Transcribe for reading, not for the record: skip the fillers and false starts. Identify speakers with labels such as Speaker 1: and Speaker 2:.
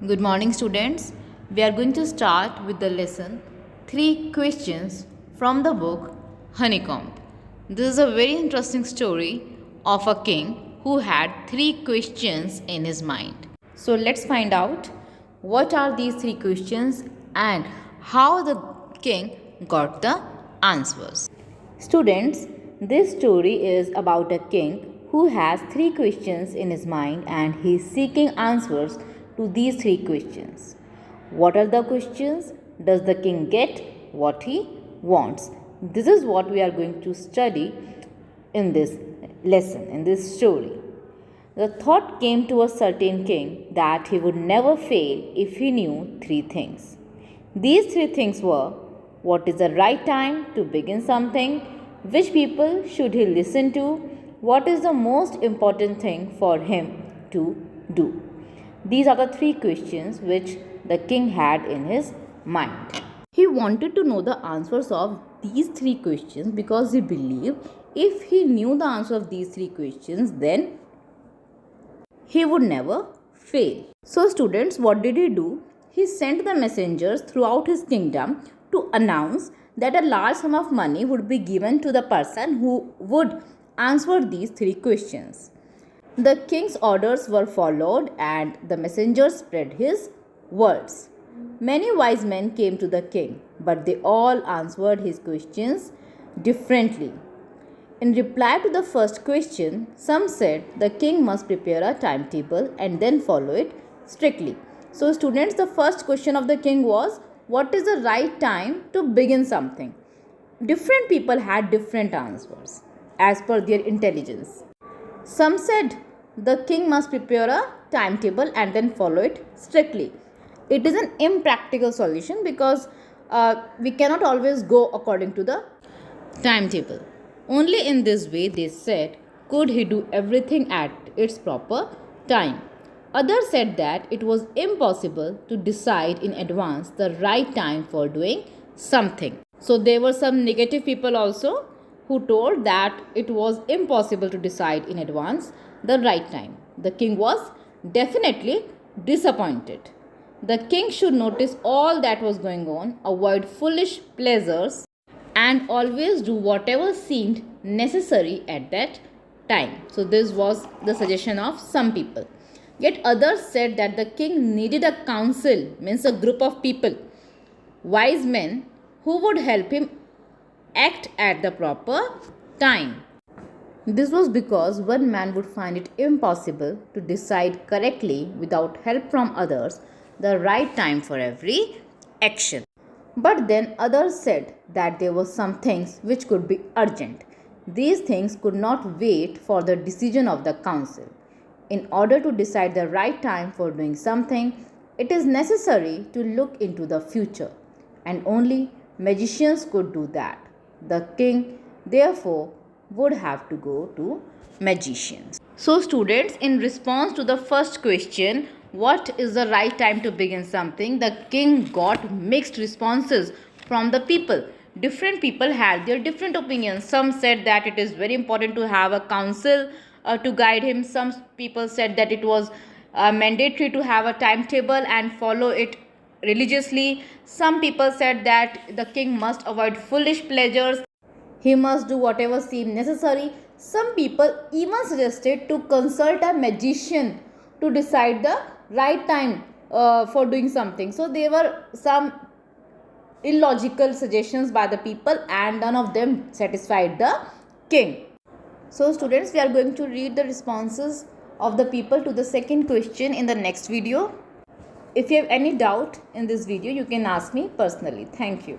Speaker 1: Good morning, students. We are going to start with the lesson 3 questions from the book Honeycomb. This is a very interesting story of a king who had 3 questions in his mind. So, let's find out what are these 3 questions and how the king got the answers. Students, this story is about a king who has 3 questions in his mind and he is seeking answers to these 3 questions. What are the questions? Does the king get what he wants? This is what we are going to study in this lesson, in this story. The thought came to a certain king that he would never fail if he knew 3 things. These 3 things were: what is the right time to begin something? Which people should he listen to? What is the most important thing for him to do? These are the 3 questions which the king had in his mind. He wanted to know the answers of these 3 questions because he believed if he knew the answer of these 3 questions, then he would never fail. So, students, what did he do? He sent the messengers throughout his kingdom to announce that a large sum of money would be given to the person who would answer these 3 questions. The king's orders were followed and the messenger spread his words. Many wise men came to the king, but they all answered his questions differently. In reply to the first question, some said the king must prepare a timetable and then follow it strictly. So, students, the first question of the king was, what is the right time to begin something? Different people had different answers as per their intelligence. Some said the king must prepare a timetable and then follow it strictly. It is an impractical solution because we cannot always go according to the timetable. Only in this way, they said, could he do everything at its proper time. Others said that it was impossible to decide in advance the right time for doing something. So there were some negative people also who told that it was impossible to decide in advance the right time. The king was definitely disappointed. The king should notice all that was going on, avoid foolish pleasures, and always do whatever seemed necessary at that time. So this was the suggestion of some people. Yet others said that the king needed a council, means a group of people, wise men who would help him act at the proper time. This was because one man would find it impossible to decide correctly without help from others the right time for every action. But then others said that there were some things which could be urgent. These things could not wait for the decision of the council. In order to decide the right time for doing something, it is necessary to look into the future, and only magicians could do that. The king, therefore, would have to go to magicians. So, students, in response to the first question, what is the right time to begin something, the king got mixed responses from the people. Different people had their different opinions. Some said that it is very important to have a council to guide him. Some people said that it was mandatory to have a timetable and follow it religiously. Some people said that the king must avoid foolish pleasures. He must do whatever seemed necessary. Some people even suggested to consult a magician to decide the right time for doing something. So there were some illogical suggestions by the people and none of them satisfied the king. So students, we are going to read the responses of the people to the second question in the next video. If you have any doubt in this video, you can ask me personally. Thank you.